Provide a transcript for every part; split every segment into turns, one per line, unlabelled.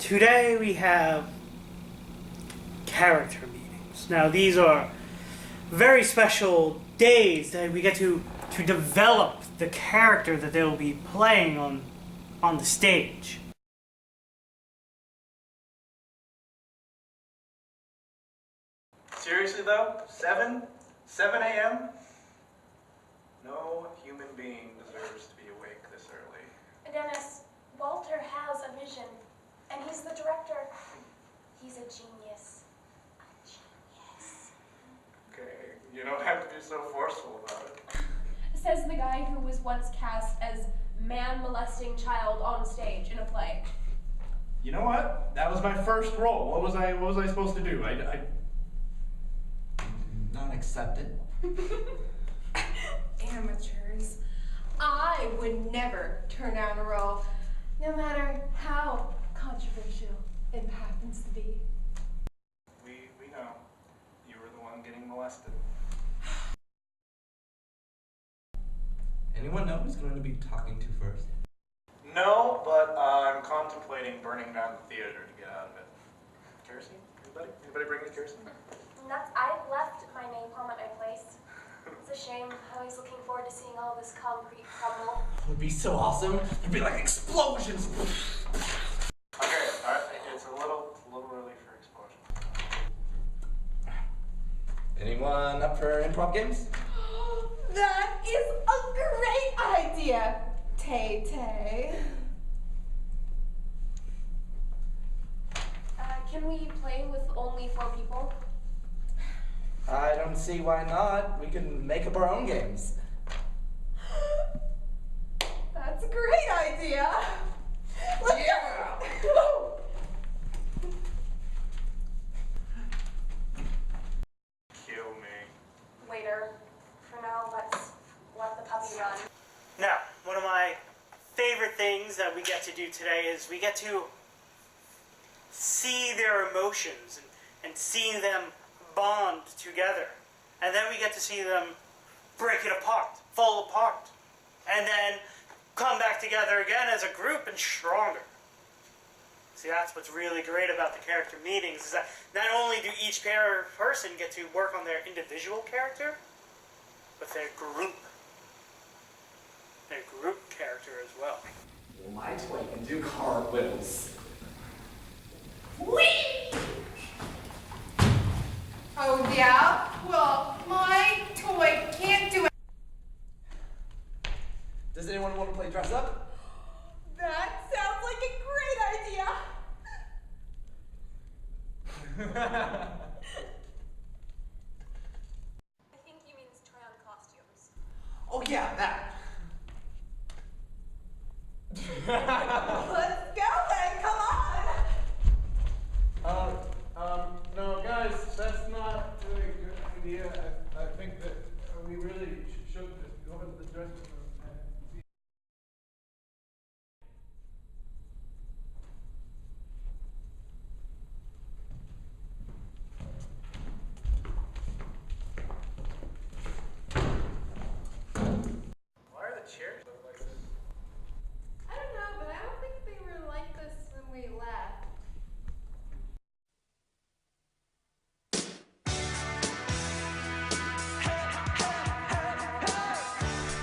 Today we have character meetings. Now these are very special days that we get to develop the character that they will be playing on the stage.
Seriously though? 7 a.m.? No human being deserves to be awake this early.
Dennis, Walter has a vision, and he's the director. He's a genius. A genius.
Okay, you don't have to be so forceful about it.
Says the guy who was once cast as man-molesting child on stage in a play.
You know what? That was my first role. What was I supposed to do? I
Not accepted.
Amateurs. I would never turn down a role, no matter how controversial it happens to be.
We know. You were the one getting molested.
Anyone know who's going to be talking to first?
No, but I'm contemplating burning down the theater to get out of it. Kerosene? Anybody bring me kerosene?
Nuts, I left my napalm at my place. It's a shame. Always looking forward to seeing all this concrete crumble.
It would be so awesome. There'd be like explosions.
Okay, alright, it's a little early for explosion.
Anyone up for improv games?
That is a great idea, Tay-Tay.
Can we play with only 4 people?
I don't see why not. We can make up our own games.
That's a great idea. Let's go.
Kill me.
Later. For now, let's let the puppy run.
Now, one of my favorite things that we get to do today is we get to see their emotions and see them bond together. And then we get to see them break it apart, fall apart, and then come back together again as a group and stronger. See, that's what's really great about the character meetings, is that not only do each person get to work on their individual character, but their group character as well.
My toy can do cartwheels.
Whee! Oh yeah? Well, my toy can't do it.
Does anyone want to play dress up?
That sounds like a great idea.
I think he means try on costumes.
Oh yeah, that.
Let's go then, come on!
No, guys, that's not really a good idea. I think that we really should go into the dressing room and see.
Why are the chairs like this?
I don't know, but I don't think they were like this when we left.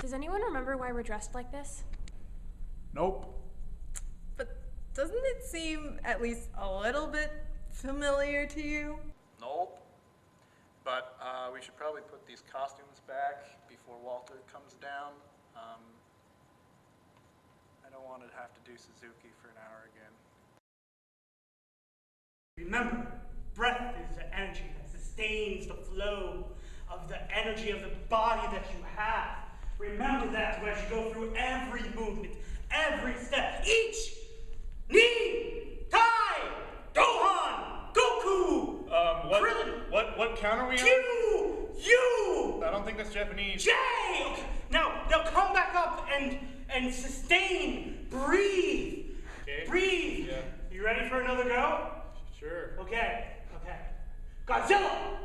Does anyone remember why we're dressed like this?
Nope.
But doesn't it seem at least a little bit familiar to you?
Nope. But we should probably put these costumes back before Walter comes down. I don't want to have to do Suzuki for an hour again.
Remember, breath is the energy that sustains the flow of the energy of the body that you have. Remember that as you go through every movement, every step, each knee, Tai, Gohan, Goku, Krillin,
What count are we on?
Q, U,
I don't think that's Japanese.
J. Okay, now come back up and sustain. Breathe.
Okay.
Breathe.
Yeah.
You ready for another go?
Sure.
Okay. Godzilla!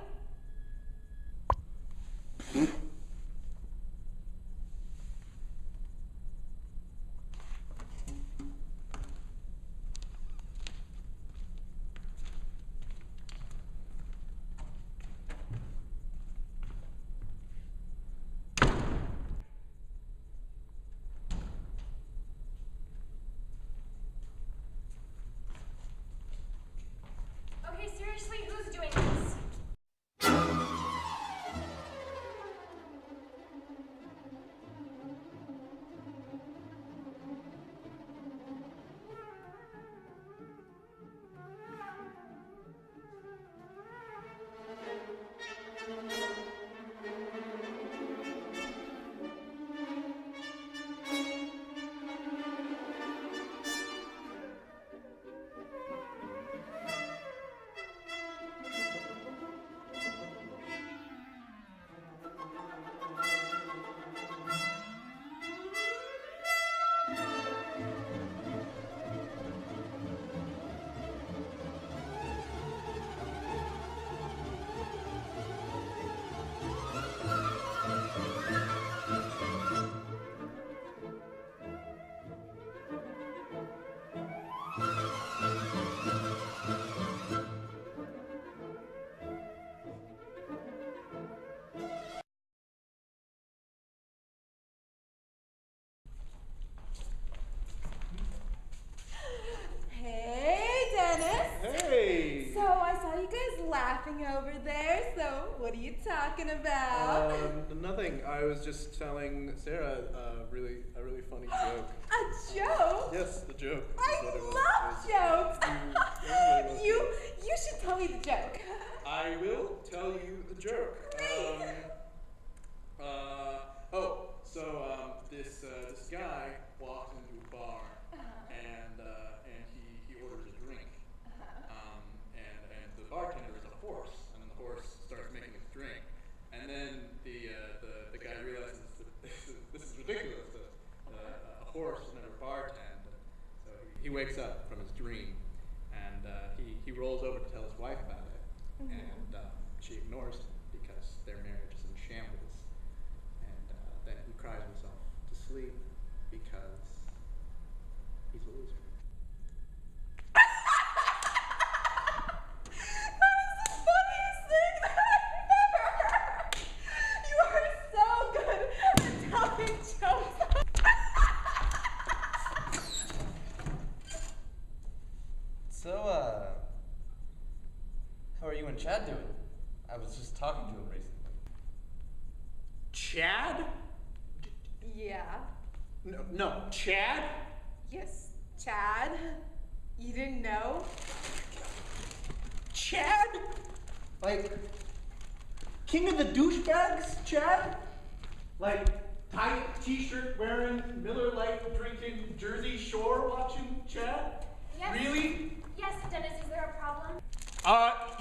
laughing over there, so what are you talking about?
Nothing. I was just telling Sarah a really funny joke.
A joke?
Yes, the joke.
I love jokes. You should tell me the joke.
I will tell you the joke. This guy walks into a bar and he orders a drink. And the bartender is a horse, and then the horse starts making his drink. And then the guy realizes that this is ridiculous. A horse will never bartend. So he wakes up from his dream, and he rolls over to tell his wife about it. And she ignores him because their marriage is in shambles. And then he cries himself to sleep because he's a loser.
That is the funniest thing that I've ever heard. You are so good at telling jokes.
So, how are you and Chad doing? I was just talking to him recently.
Chad?
Yeah.
No, Chad?
Yes, Chad. You didn't know?
Chad? Like, king of the douchebags, Chad? Like, tight t-shirt wearing, Miller Lite drinking, Jersey Shore watching Chad?
Yes.
Really?
Yes, Dennis, is there a problem?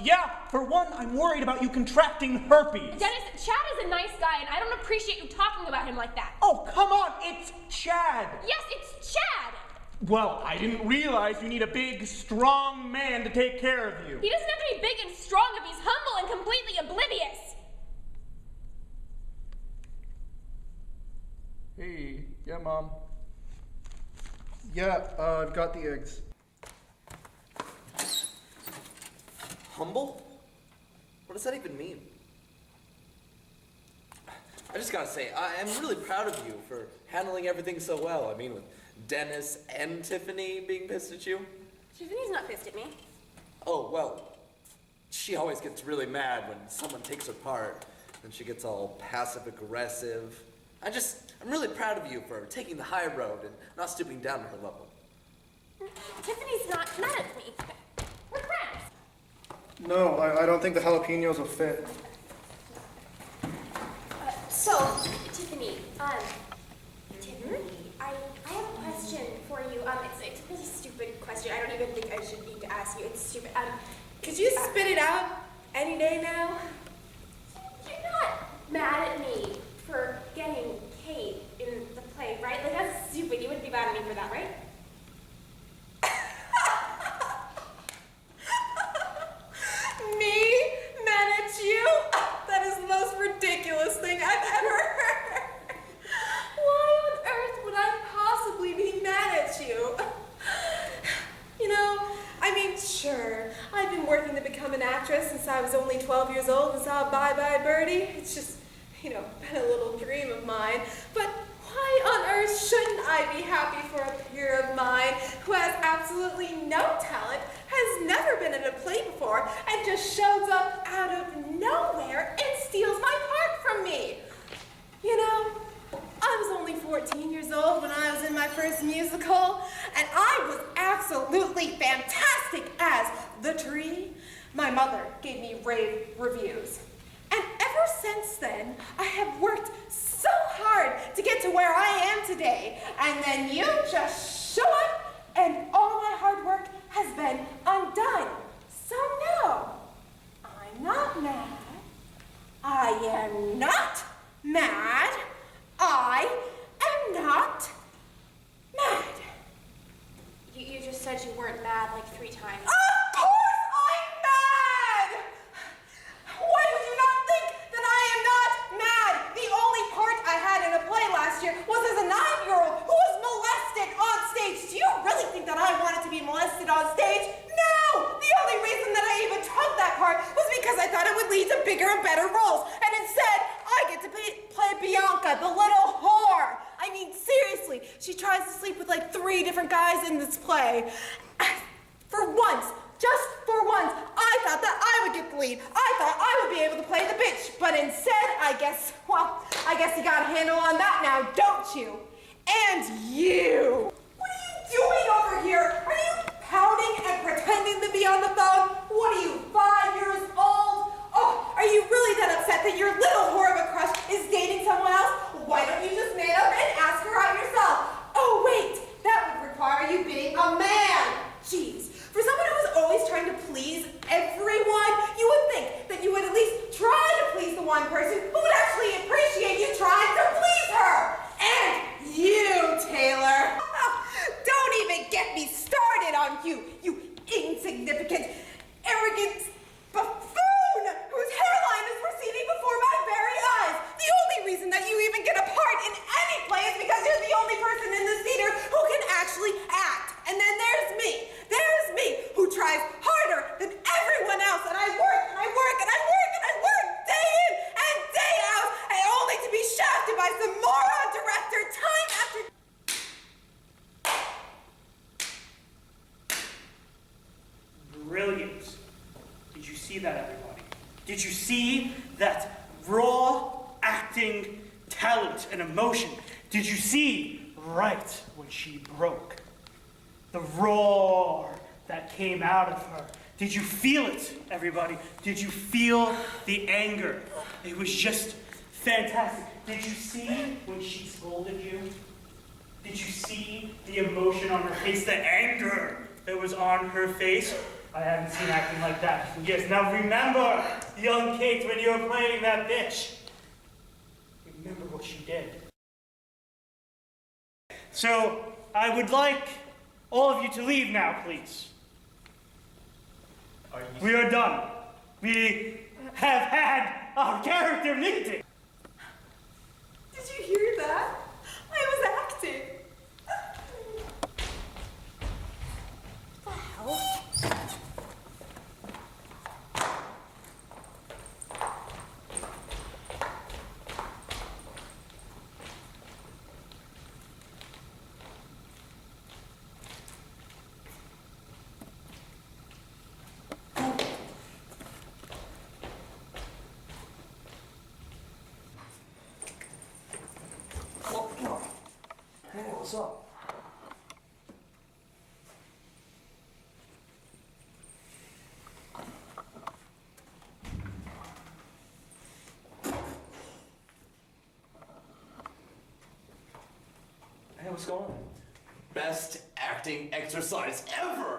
Yeah, for one, I'm worried about you contracting herpes.
Dennis, Chad is a nice guy, and I don't appreciate you talking about him like that.
Oh, come on, it's Chad.
Yes, it's Chad.
Well, I didn't realize you need a big, strong man to take care of you.
He doesn't have to be big and strong if he's humble and completely oblivious.
Hey, yeah, Mom. Yeah, I've got the eggs.
Humble? What does that even mean? I just gotta say, I am really proud of you for handling everything so well. I mean, with Dennis and Tiffany being pissed at you.
Tiffany's not pissed at me.
Oh, well, she always gets really mad when someone takes her part. Then she gets all passive-aggressive. I'm really proud of you for taking the high road and not stooping down to her level.
Tiffany's not mad at me. We're friends.
No, I don't think the jalapenos will fit.
So, Tiffany, Tiffany, I have a question for you. It's a really stupid question. I don't even think I should need to ask you. It's stupid.
Could you spit it out any day now?
You're not mad at me for getting Kate in the play, right? Like, that's stupid. You wouldn't be mad at me for that, right?
Me? Mad at you? That is the most ridiculous thing I've ever heard. Why on earth would I possibly be mad at you? You know, I mean, sure, I've been working to become an actress since I was only 12 years old and saw Bye Bye Birdie. It's just, been a little dream of mine. But why on earth shouldn't I be happy for a peer of mine who has absolutely no talent, has never been in a play before, and just shows up out of nowhere and steals my part from me? I was only 14 years old when I was in my first musical, and I was absolutely fantastic as the tree. My mother gave me rave reviews. And ever since then, I have worked so hard to get to where I am today. And then you just show up, and all my hard work has been undone. So no, I'm not mad. I am not mad. I am not mad.
You just said you weren't mad like 3 times.
Of course I'm mad! Why would you not think that I am not mad? The only part I had in a play last year was as a 9-year-old who was molested on stage. Do you really think that I wanted to be molested on stage? No! The only reason that I even took that part was because I thought it would lead to bigger and better roles. And instead, I get to play Bianca, the little whore. I mean, seriously, she tries to sleep with like 3 different guys in this play. For once, just for once, I thought that I would get lead. I thought I would be able to play the bitch, but instead, I guess you got a handle on that now, don't you? And you! What are you doing over here? Are you pouting and pretending to be on the phone? What are you, 5 years old? Oh, are you really that upset that your little whore of a crush is dating someone else? Why don't you just man up and ask her out yourself? Oh wait, that would require you being a man. Jeez, for someone who is always trying to please everyone, you would think that you would at least try to please the one person who would actually appreciate you trying to please her. And you, Taylor. Don't even get me started on you, you insignificant, arrogant buffoon whose hairline is receding before my very eyes. The only reason that you even get a part in any play is because you're the only person in this theater who can actually act. And then there's me, who tries harder than everyone else, and I work, and I work, and I work, and I work day in and day out, and only to be shafted by some moron director time after.
Brilliant. Did you see that, everybody? Did you see that raw acting talent and emotion? Did you see right when she broke? The roar that came out of her. Did you feel it, everybody? Did you feel the anger? It was just fantastic. Did you see when she scolded you? Did you see the emotion on her face, the anger that was on her face? I haven't seen acting like that in years. Now remember, young Kate, when you were playing that bitch, remember what she did. So, I would like all of you to leave now, please. We are done. We have had our character meeting.
Did you hear that? I was acting.
What the hell?
Hey, what's up? Hey, what's going on? Best acting exercise ever!